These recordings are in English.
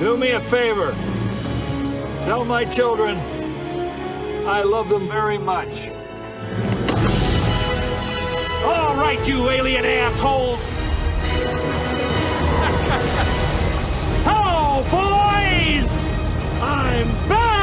Do me a favor. Tell my children I love them very much. All right, you alien assholes! Hello, boys! I'm back!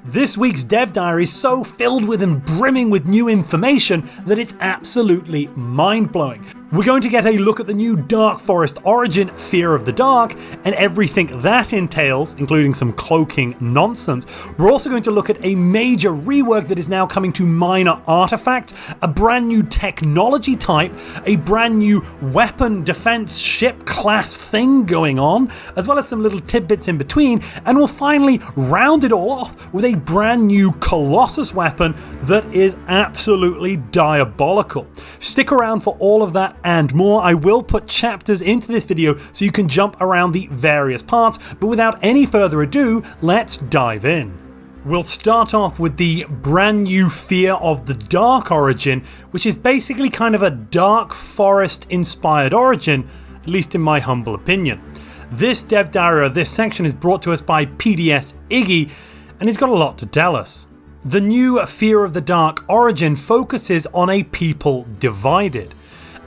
This week's Dev Diary is so filled with and brimming with new information that it's absolutely mind-blowing. We're going to get a look at the new Dark Forest origin, Fear of the Dark, and everything that entails, including some cloaking nonsense. We're also going to look at a major rework that is now coming to Minor Artifact, a brand new technology type, a brand new weapon defense ship class thing going on, as well as some little tidbits in between, and we'll finally round it all off with a brand new Colossus weapon that is absolutely diabolical. Stick around for all of that and more. I will put chapters into this video so you can jump around the various parts, but without any further ado, let's dive in. We'll start off with the brand new Fear of the Dark origin, which is basically kind of a Dark Forest inspired origin, at least in my humble opinion. This dev diary, or this section, is brought to us by PDS Iggy, and he's got a lot to tell us. The new Fear of the Dark origin focuses on a people divided.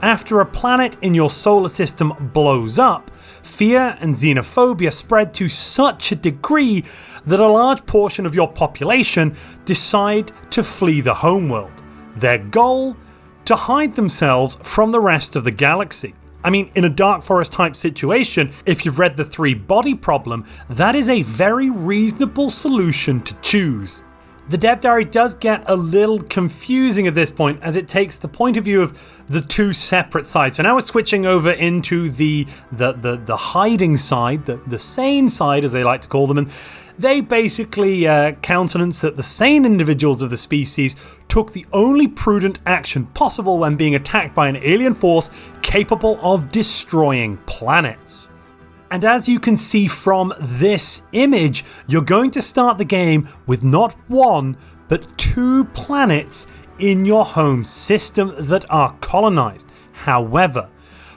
After a planet in your solar system blows up, fear and xenophobia spread to such a degree that a large portion of your population decide to flee the homeworld. Their goal? To hide themselves from the rest of the galaxy. I mean, in a Dark Forest type situation, if you've read the 3-body problem, that is a very reasonable solution to choose. The dev diary does get a little confusing at this point, as it takes the point of view of the two separate sides. So now we're switching over into the hiding side, the sane side as they like to call them, and they basically countenance that the sane individuals of the species took the only prudent action possible when being attacked by an alien force capable of destroying planets. And as you can see from this image, you're going to start the game with not one, but 2 planets in your home system that are colonized. However,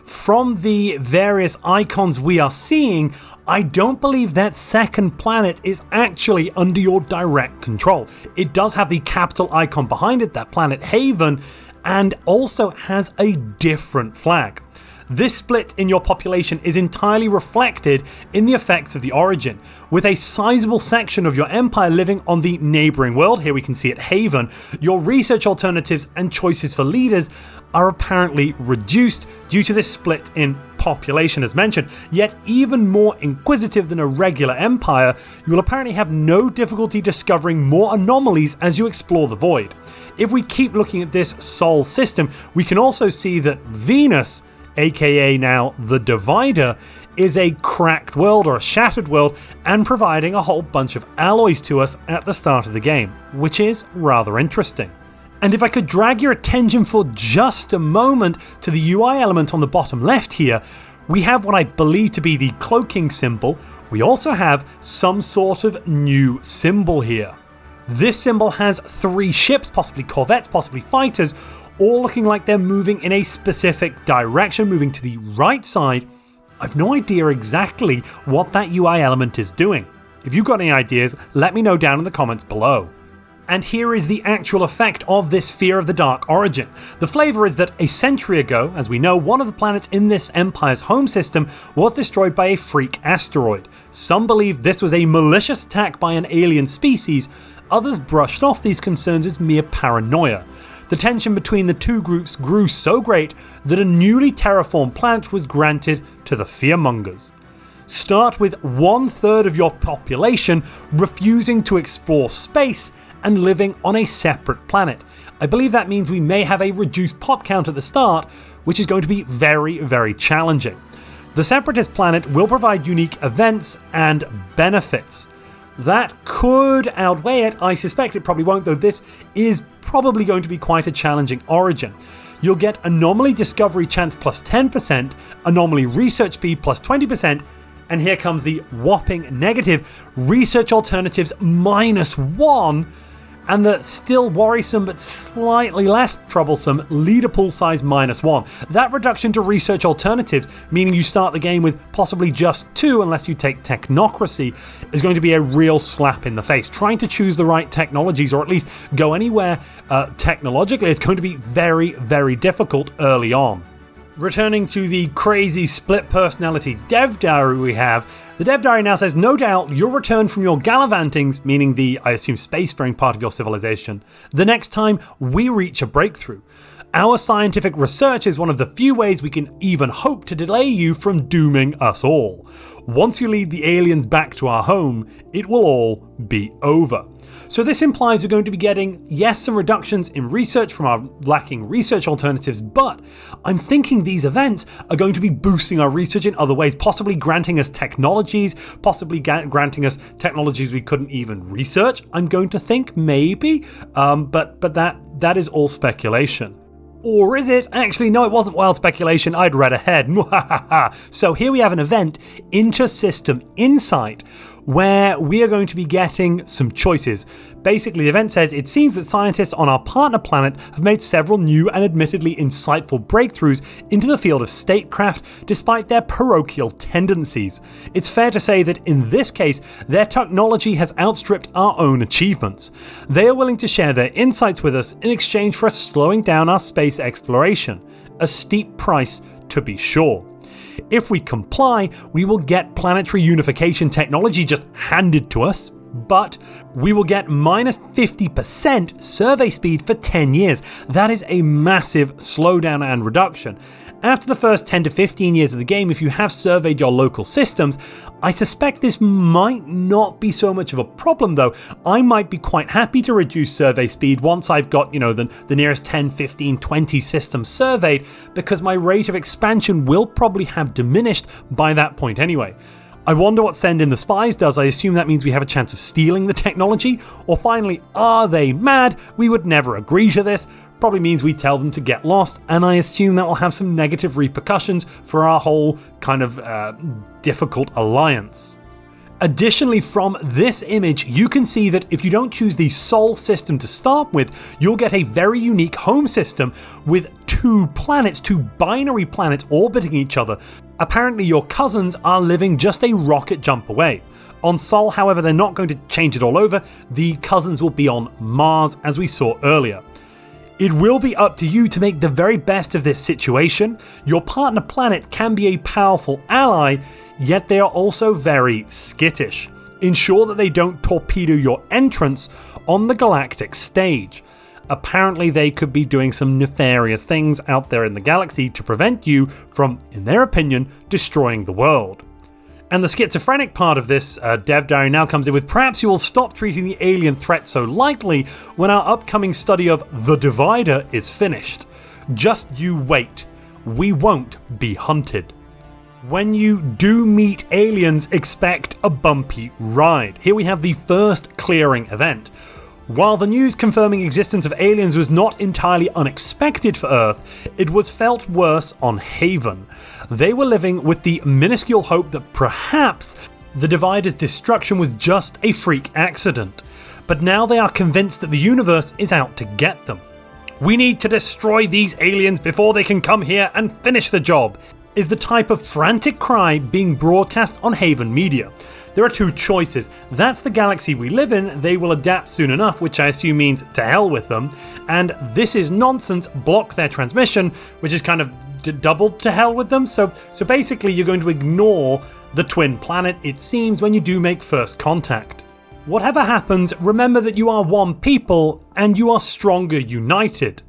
from the various icons we are seeing, I don't believe that second planet is actually under your direct control. It does have the capital icon behind it, that planet Haven, and also has a different flag. This split in your population is entirely reflected in the effects of the origin, with a sizable section of your empire living on the neighbouring world. Here we can see it, Haven. Your research alternatives and choices for leaders are apparently reduced due to this split in population as mentioned. Yet even more inquisitive than a regular empire, you will apparently have no difficulty discovering more anomalies as you explore the void. If we keep looking at this Sol system, we can also see that Venus, aka now the Divider, is a cracked world or a shattered world, and providing a whole bunch of alloys to us at the start of the game, which is rather interesting. And if I could drag your attention for just a moment to the UI element on the bottom left here, we have what I believe to be the cloaking symbol. We also have some sort of new symbol here. This symbol has 3 ships, possibly corvettes, possibly fighters, all looking like they're moving in a specific direction, moving to the right side. I've no idea exactly what that UI element is doing. If you've got any ideas, let me know down in the comments below. And here is the actual effect of this Fear of the Dark origin. The flavour is that a century ago, as we know, one of the planets in this empire's home system was destroyed by a freak asteroid. Some believe this was a malicious attack by an alien species, others brushed off these concerns as mere paranoia. The tension between the two groups grew so great that a newly terraformed planet was granted to the fearmongers. Start with 1/3 of your population refusing to explore space and living on a separate planet. I believe that means we may have a reduced pop count at the start, which is going to be very, very challenging. The Separatist planet will provide unique events and benefits. That could outweigh it. I suspect it probably won't, though this is probably going to be quite a challenging origin. You'll get anomaly discovery chance plus 10%, anomaly research speed plus 20%, and here comes the whopping negative, research alternatives -1, and the still worrisome but slightly less troublesome leader pool size -1. That reduction to research alternatives, meaning you start the game with possibly just 2 unless you take technocracy, is going to be a real slap in the face. Trying to choose the right technologies, or at least go anywhere technologically, is going to be very, very difficult early on. Returning to the crazy split personality dev diary we have, the dev diary now says, no doubt you'll return from your gallivantings, meaning the, I assume, spacefaring part of your civilization, the next time we reach a breakthrough. Our scientific research is one of the few ways we can even hope to delay you from dooming us all. Once you lead the aliens back to our home, it will all be over. So this implies we're going to be getting, yes, some reductions in research from our lacking research alternatives, but I'm thinking these events are going to be boosting our research in other ways, possibly granting us technologies, possibly granting us technologies we couldn't even research, I'm going to think, maybe, but that is all speculation. Or is it? Actually, no, it wasn't wild speculation. I'd read ahead. So here we have an event, Inter-System Insight, where we are going to be getting some choices. Basically, the event says it seems that scientists on our partner planet have made several new and admittedly insightful breakthroughs into the field of statecraft despite their parochial tendencies. It's fair to say that in this case, their technology has outstripped our own achievements. They are willing to share their insights with us in exchange for us slowing down our space exploration. A steep price, to be sure. If we comply, we will get planetary unification technology just handed to us, but we will get -50% survey speed for 10 years. That is a massive slowdown and reduction. After the first 10 to 15 years of the game, if you have surveyed your local systems, I suspect this might not be so much of a problem though. I might be quite happy to reduce survey speed once I've got, the nearest 10, 15, 20 systems surveyed, because my rate of expansion will probably have diminished by that point anyway. I wonder what Send in the Spies does. I assume that means we have a chance of stealing the technology. Or finally, are they mad? We would never agree to this. Probably means we tell them to get lost, and I assume that will have some negative repercussions for our whole kind of difficult alliance. Additionally, from this image, you can see that if you don't choose the Sol system to start with, you'll get a very unique home system with 2 planets, 2 binary planets orbiting each other. Apparently your cousins are living just a rocket jump away. On Sol, however, they're not going to change it all over. The cousins will be on Mars, as we saw earlier. It will be up to you to make the very best of this situation. Your partner planet can be a powerful ally, yet they are also very skittish. Ensure that they don't torpedo your entrance on the galactic stage. Apparently they could be doing some nefarious things out there in the galaxy to prevent you from, in their opinion, destroying the world. And the schizophrenic part of this dev diary now comes in with, perhaps you will stop treating the alien threat so lightly when our upcoming study of the Divider is finished. Just you wait. We won't be hunted. When you do meet aliens, expect a bumpy ride. Here we have the first clearing event. While the news confirming existence of aliens was not entirely unexpected for Earth, it was felt worse on Haven. They were living with the minuscule hope that perhaps the Divider's destruction was just a freak accident. But now they are convinced that the universe is out to get them. We need to destroy these aliens before they can come here and finish the job, is the type of frantic cry being broadcast on Haven media. There are 2 choices. That's the galaxy we live in, they will adapt soon enough, which I assume means to hell with them, and this is nonsense, block their transmission, which is kind of doubled to hell with them. So basically you're going to ignore the twin planet, it seems, when you do make first contact. Whatever happens, remember that you are one people, and you are stronger united.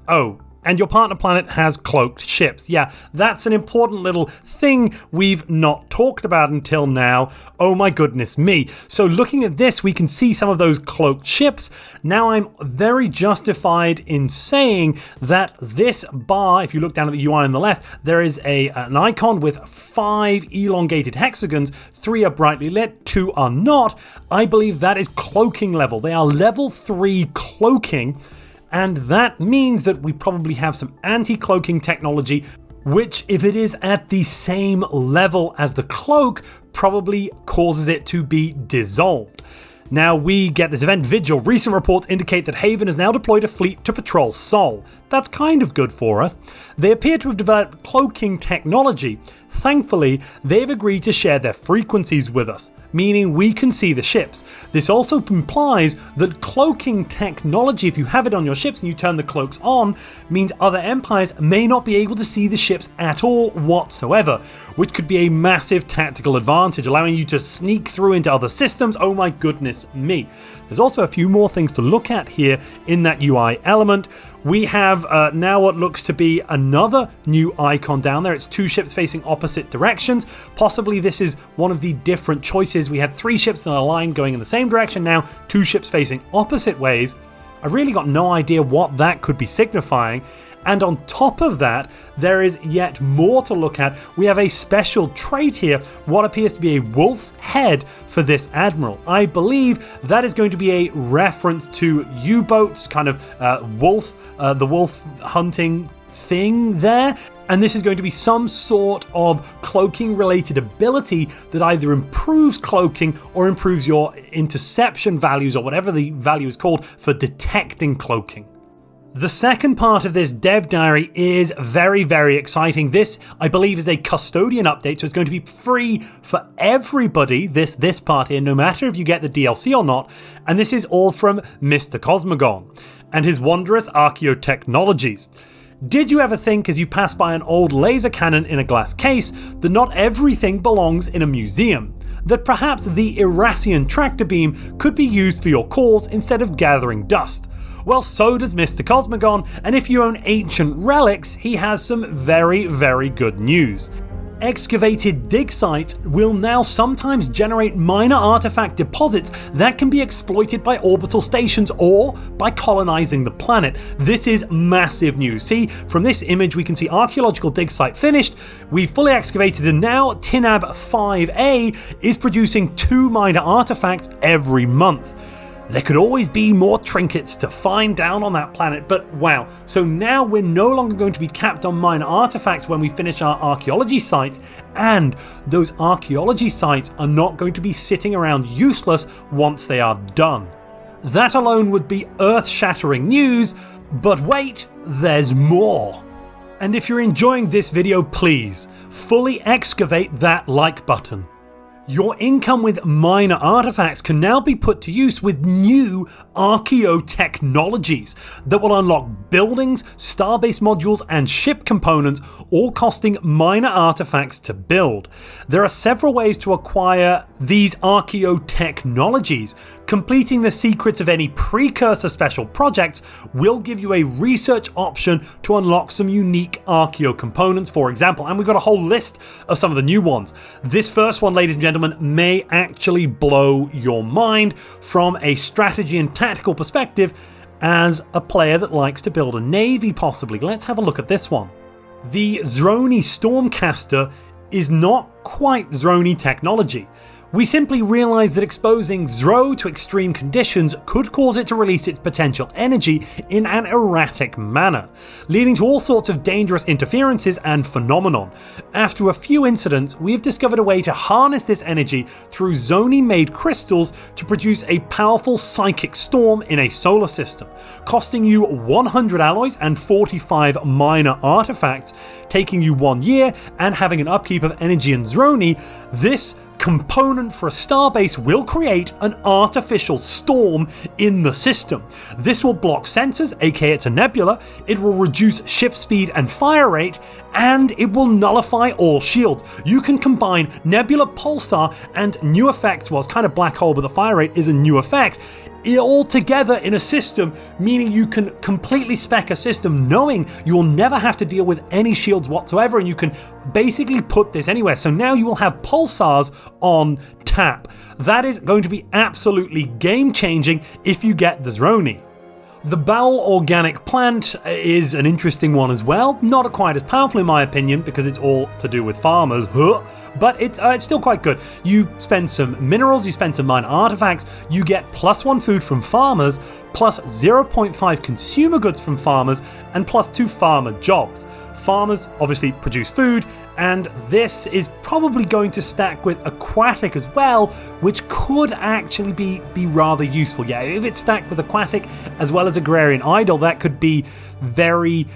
Oh, and your partner planet has cloaked ships. Yeah, that's an important little thing we've not talked about until now. Oh my goodness me. So looking at this, we can see some of those cloaked ships. Now I'm very justified in saying that this bar, if you look down at the UI on the left, there is an icon with 5 elongated hexagons. 3 are brightly lit, 2 are not. I believe that is cloaking level. They are level 3 cloaking. And that means that we probably have some anti-cloaking technology, which, if it is at the same level as the cloak, probably causes it to be dissolved. Now we get this event Vigil. Recent reports indicate that Haven has now deployed a fleet to patrol Sol. That's kind of good for us. They appear to have developed cloaking technology. Thankfully, they've agreed to share their frequencies with us, meaning we can see the ships. This also implies that cloaking technology, if you have it on your ships and you turn the cloaks on, means other empires may not be able to see the ships at all whatsoever, which could be a massive tactical advantage, allowing you to sneak through into other systems. Oh my goodness me. There's also a few more things to look at here in that UI element. We have now what looks to be another new icon down there. It's 2 ships facing opposite directions. Possibly this is one of the different choices. We had 3 ships in a line going in the same direction, now 2 ships facing opposite ways. I really got no idea what that could be signifying. And on top of that, there is yet more to look at. We have a special trait here, what appears to be a wolf's head for this admiral. I believe that is going to be a reference to U-boats, kind of the wolf hunting thing there. And this is going to be some sort of cloaking related ability that either improves cloaking or improves your interception values, or whatever the value is called, for detecting cloaking. The second part of this dev diary is very, very exciting. This, I believe, is a custodian update, so it's going to be free for everybody, this part here, no matter if you get the DLC or not. And this is all from Mr. Cosmogon and his wondrous Archeo-Technologies. Did you ever think, as you pass by an old laser cannon in a glass case, that not everything belongs in a museum? That perhaps the Irasian tractor beam could be used for your cause instead of gathering dust? Well, so does Mr. Cosmogon, and if you own ancient relics, he has some very, very good news. Excavated dig sites will now sometimes generate minor artifact deposits that can be exploited by orbital stations or by colonizing the planet. This is massive news. See, from this image we can see archaeological dig site finished, we've fully excavated, and now Tinab 5A is producing 2 minor artifacts every month. There could always be more trinkets to find down on that planet, but wow. So now we're no longer going to be capped on minor artifacts when we finish our archaeology sites, and those archaeology sites are not going to be sitting around useless once they are done. That alone would be earth-shattering news, but wait, there's more. And if you're enjoying this video, please fully excavate that like button. Your income with minor artifacts can now be put to use with new Archeo-Technologies that will unlock buildings, starbase modules, and ship components, all costing minor artifacts to build. There are several ways to acquire these Archeo-Technologies. Completing the secrets of any Precursor special projects will give you a research option to unlock some unique Archeo components, for example, and we've got a whole list of some of the new ones. This first one, ladies and gentlemen, may actually blow your mind from a strategy and tactical perspective as a player that likes to build a navy, possibly. Let's have a look at this one. The Zroni Stormcaster is not quite Zroni technology. We simply realised that exposing Zro to extreme conditions could cause it to release its potential energy in an erratic manner, leading to all sorts of dangerous interferences and phenomenon. After a few incidents, we have discovered a way to harness this energy through Zoni-made crystals to produce a powerful psychic storm in a solar system, costing you 100 alloys and 45 minor artifacts, taking you 1 year and having an upkeep of energy and Zroni. This component for a starbase will create an artificial storm in the system. This will block sensors, aka it's a nebula, it will reduce ship speed and fire rate, and it will nullify all shields. You can combine nebula, pulsar, and new effects. Well, it's kind of black hole, but the fire rate is a new effect, all together in a system, meaning you can completely spec a system knowing you will never have to deal with any shields whatsoever, and you can basically put this anywhere. So now you will have pulsars on tap. That is going to be absolutely game changing if you get the Zroni. The Bowel Organic Plant is an interesting one as well. Not quite as powerful in my opinion because it's all to do with farmers, but it's still quite good. You spend some minerals, you spend some minor artifacts, you get +1 food from farmers, plus 0.5 consumer goods from farmers, and +2 farmer jobs. farmers obviously produce food, and this is probably going to stack with aquatic as well, which could actually be rather useful. Yeah, if it's stacked with aquatic as well as agrarian idle, that could be very,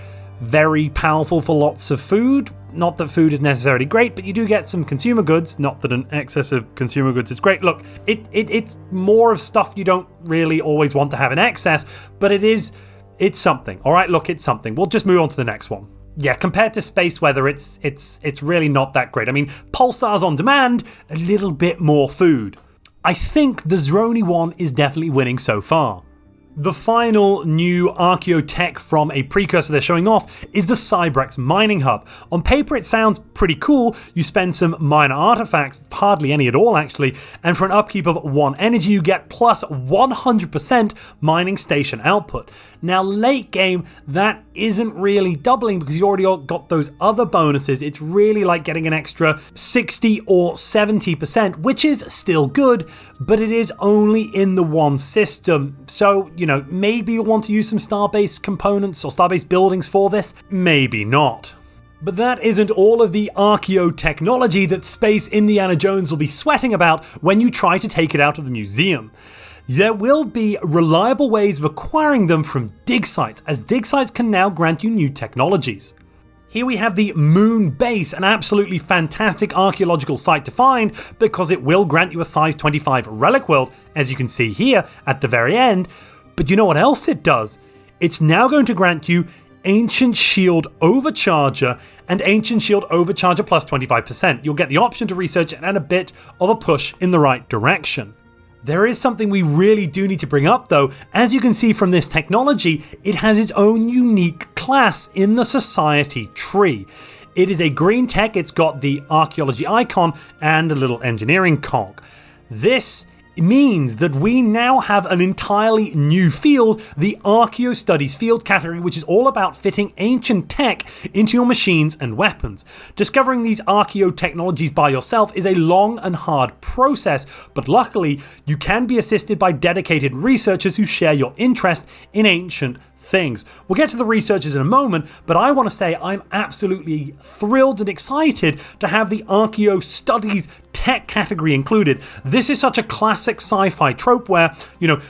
very powerful for lots of food. Not that food is necessarily great, but you do get some consumer goods. Not that an excess of consumer goods is great. Look, it's more of stuff you don't really always want to have in excess, but it's something. All right, look, it's something. We'll just move on to the next one. Yeah, compared to space weather, it's really not that great. I mean, pulsars on demand, a little bit more food. I think the Zroni one is definitely winning so far. The final new Archeo-Tech from a precursor they're showing off is the Cybrex mining hub. On paper it sounds pretty cool. You spend some minor artifacts, hardly any at all actually, and for an upkeep of 1 energy you get plus 100% mining station output. Now late game that isn't really doubling because you already got those other bonuses. It's really like getting an extra 60 or 70%, which is still good, but it is only in the one system. So, maybe you'll want to use some star-based components or star-based buildings for this, maybe not. But that isn't all of the Archeo technology that Space Indiana Jones will be sweating about when you try to take it out of the museum. There will be reliable ways of acquiring them from dig sites, as dig sites can now grant you new technologies. Here we have the Moon Base, an absolutely fantastic archaeological site to find because it will grant you a size 25 relic world, as you can see here at the very end. But you know what else it does? It's now going to grant you Ancient Shield Overcharger and Ancient Shield Overcharger plus 25%. You'll get the option to research it and a bit of a push in the right direction. There is something we really do need to bring up though. As you can see from this technology, it has its own unique class in the society tree. It is a green tech, it's got the archaeology icon and a little engineering cog. This means that we now have an entirely new field, the Archeo Studies field category, which is all about fitting ancient tech into your machines and weapons. Discovering these Archeo technologies by yourself is a long and hard process, but luckily you can be assisted by dedicated researchers who share your interest in ancient things. We'll get to the researchers in a moment, but I want to say I'm absolutely thrilled and excited to have the Archeo Studies tech category included. This is such a classic sci-fi trope where,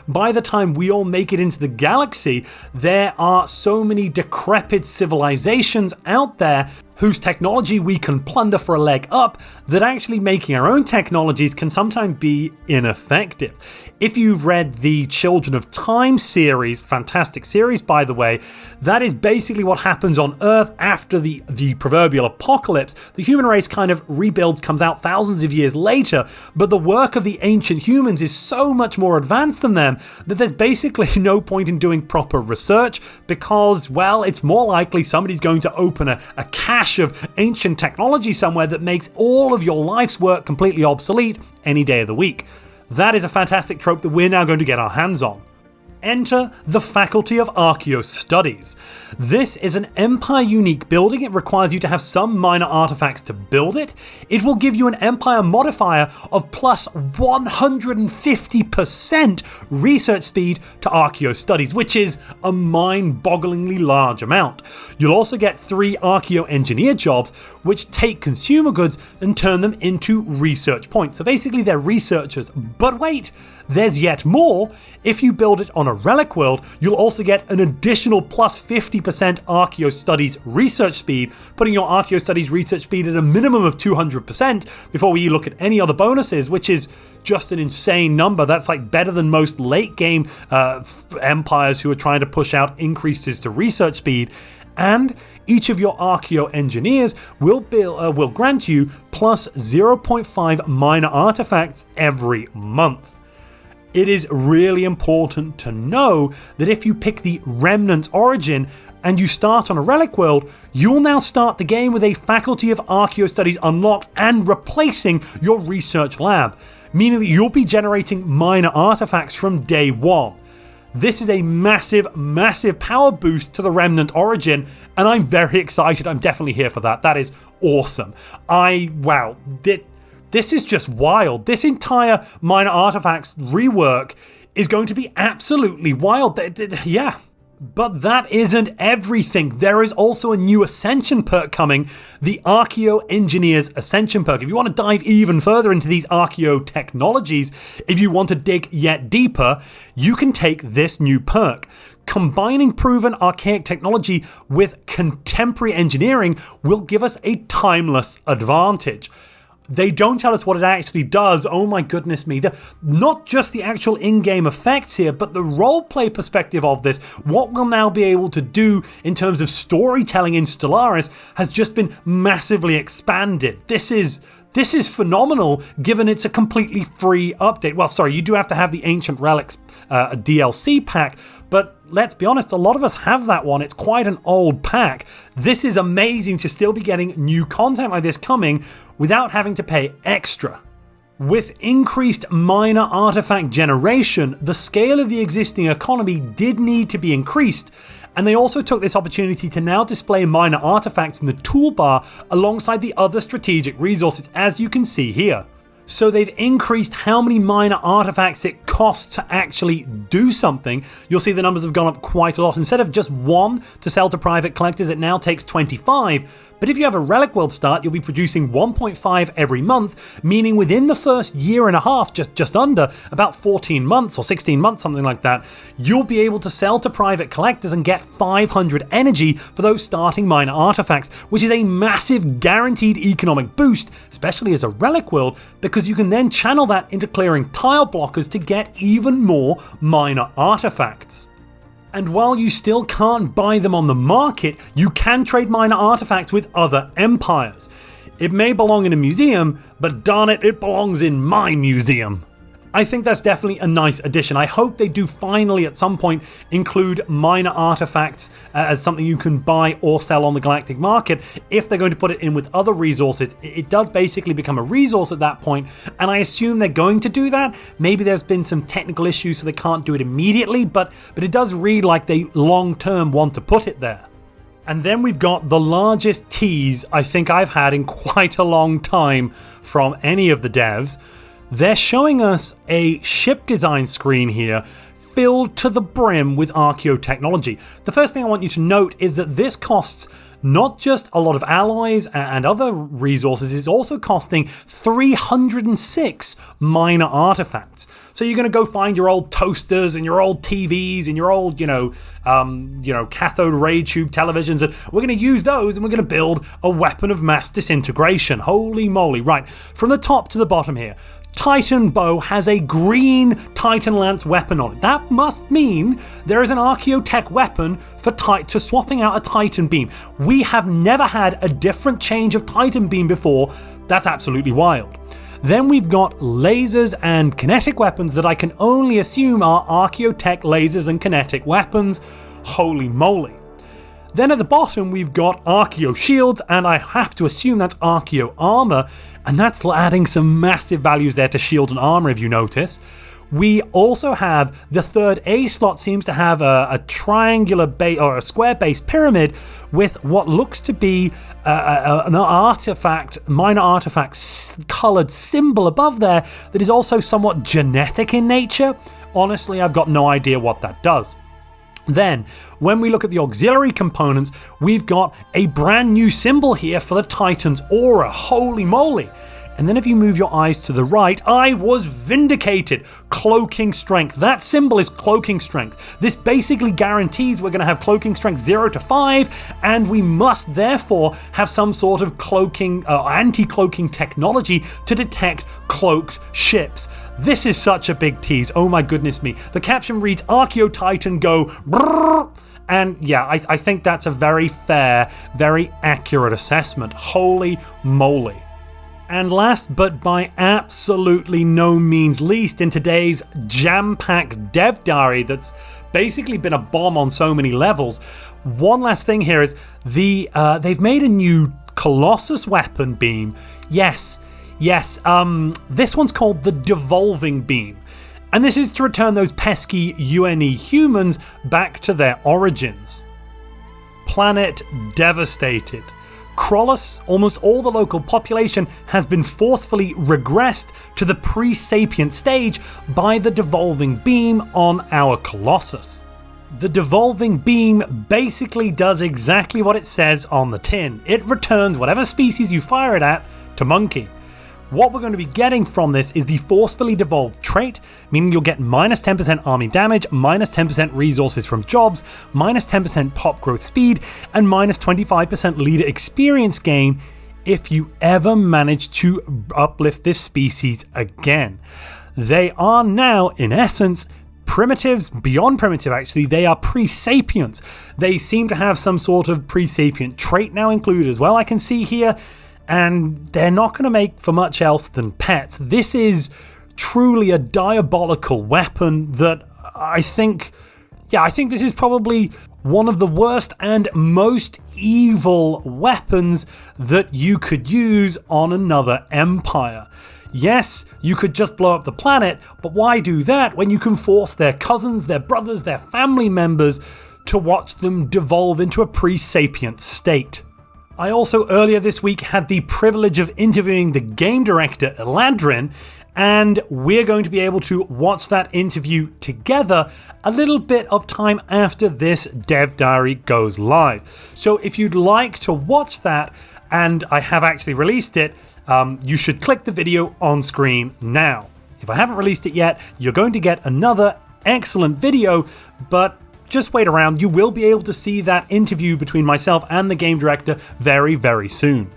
by the time we all make it into the galaxy, there are so many decrepit civilizations out there whose technology we can plunder for a leg up that actually making our own technologies can sometimes be ineffective. If you've read the Children of Time series, fantastic series by the way, that is basically what happens on Earth after the proverbial apocalypse. The human race kind of rebuilds, comes out thousands of years later, but the work of the ancient humans is so much more advanced than them that there's basically no point in doing proper research because, well, it's more likely somebody's going to open a cache of ancient technology somewhere that makes all of your life's work completely obsolete any day of the week. That is a fantastic trope that we're now going to get our hands on. Enter the Faculty of Archeo Studies. This is an Empire unique building. It requires you to have some minor artifacts to build it. It will give you an Empire modifier of plus 150% research speed to Archeo Studies, which is a mind-bogglingly large amount. You'll also get 3 Archeo Engineer jobs, which take consumer goods and turn them into research points. So basically they're researchers. But wait, there's yet more. If you build it on a relic world, you'll also get an additional plus 50% Archeo Studies research speed, putting your Archeo Studies research speed at a minimum of 200% before we look at any other bonuses, which is just an insane number. That's like better than most late game empires who are trying to push out increases to research speed. And each of your Archeo engineers will grant you plus 0.5 minor artifacts every month. It is really important to know that if you pick the Remnant Origin and you start on a relic world, you'll now start the game with a Faculty of Archeo Studies unlocked and replacing your research lab, meaning that you'll be generating minor artifacts from day one. This is a massive, massive power boost to the Remnant Origin, and I'm very excited. I'm definitely here for that. That is awesome. This is just wild. This entire minor artifacts rework is going to be absolutely wild. Yeah. But that isn't everything. There is also a new Ascension Perk coming, the Archeo-Engineer's Ascension Perk. If you want to dive even further into these Archeo technologies, if you want to dig yet deeper, you can take this new perk. Combining proven archaic technology with contemporary engineering will give us a timeless advantage. They don't tell us what it actually does. Oh my goodness me. Not just the actual in-game effects here, but the roleplay perspective of this, what we'll now be able to do in terms of storytelling in Stellaris has just been massively expanded. This is phenomenal, given it's a completely free update. Well, sorry, you do have to have the Ancient Relics DLC pack, but let's be honest, a lot of us have that one. It's quite an old pack. This is amazing to still be getting new content like this coming without having to pay extra. With increased minor artifact generation, the scale of the existing economy did need to be increased, and they also took this opportunity to now display minor artifacts in the toolbar alongside the other strategic resources, as you can see here. So they've increased how many minor artifacts it costs to actually do something. You'll see the numbers have gone up quite a lot. Instead of just 1 to sell to private collectors, it now takes 25. But if you have a Relic World start, you'll be producing 1.5 every month, meaning within the first year and a half, just under, about 14 months or 16 months, something like that, you'll be able to sell to private collectors and get 500 energy for those starting minor artifacts, which is a massive guaranteed economic boost, especially as a Relic World, because you can then channel that into clearing tile blockers to get even more minor artifacts. And while you still can't buy them on the market, you can trade minor artifacts with other empires. It may belong in a museum, but darn it, it belongs in my museum. I think that's definitely a nice addition. I hope they do finally at some point include minor artifacts as something you can buy or sell on the galactic market. If they're going to put it in with other resources, it does basically become a resource at that point, and I assume they're going to do that. Maybe there's been some technical issues so they can't do it immediately, but it does read like they long-term want to put it there. And then we've got the largest tease I think I've had in quite a long time from any of the devs. They're showing us a ship design screen here filled to the brim with Archeo technology. The first thing I want you to note is that this costs not just a lot of alloys and other resources, it's also costing 306 minor artifacts. So you're going to go find your old toasters and your old TVs and your old, cathode ray tube televisions, and we're going to use those and we're going to build a weapon of mass disintegration. Holy moly. Right, from the top to the bottom here. Titan Bow has a green Titan Lance weapon on it. That must mean there is an Archeo-Tech weapon for swapping out a Titan Beam. We have never had a different change of Titan Beam before. That's absolutely wild. Then we've got lasers and kinetic weapons that I can only assume are Archeo-Tech lasers and kinetic weapons. Holy moly. Then at the bottom we've got Archeo shields, and I have to assume that's Archeo armor, and that's adding some massive values there to shield and armor if you notice. We also have the third A slot seems to have a triangular base or a square base pyramid with what looks to be an minor artifact colored symbol above there that is also somewhat genetic in nature. Honestly, I've got no idea what that does. Then, when we look at the auxiliary components, we've got a brand new symbol here for the Titan's aura. Holy moly. And then if you move your eyes to the right, I was vindicated. Cloaking strength. That symbol is cloaking strength. This basically guarantees we're going to have cloaking strength 0 to 5, and we must therefore have some sort of cloaking, anti-cloaking technology to detect cloaked ships. This is such a big tease. Oh my goodness me. The caption reads, Archeo Titan go brrr. And yeah, I think that's a very fair, very accurate assessment. Holy moly. And last but by absolutely no means least in today's jam-packed dev diary that's basically been a bomb on so many levels, one last thing here is they've made a new Colossus weapon beam. Yes, this one's called the Devolving Beam. And this is to return those pesky UNE humans back to their origins. Planet devastated. Colossus, almost all the local population has been forcefully regressed to the pre-sapient stage by the devolving beam on our Colossus. The devolving beam basically does exactly what it says on the tin. It returns whatever species you fire it at to monkey. What we're going to be getting from this is the forcefully devolved trait, meaning you'll get minus 10% army damage, minus 10% resources from jobs, minus 10% pop growth speed, and minus 25% leader experience gain if you ever manage to uplift this species again. They are now, in essence, primitives, beyond primitive actually. They are pre-sapients. They seem to have some sort of pre-sapient trait now included as well, I can see here. And they're not going to make for much else than pets. This is truly a diabolical weapon that I think this is probably one of the worst and most evil weapons that you could use on another empire. Yes, you could just blow up the planet, but why do that when you can force their cousins, their brothers, their family members to watch them devolve into a pre-sapient state? I also earlier this week had the privilege of interviewing the game director Eladrin, and we're going to be able to watch that interview together a little bit of time after this dev diary goes live. So if you'd like to watch that, and I have actually released it, you should click the video on screen now. If I haven't released it yet, you're going to get another excellent video, but just wait around. You will be able to see that interview between myself and the game director very, very soon.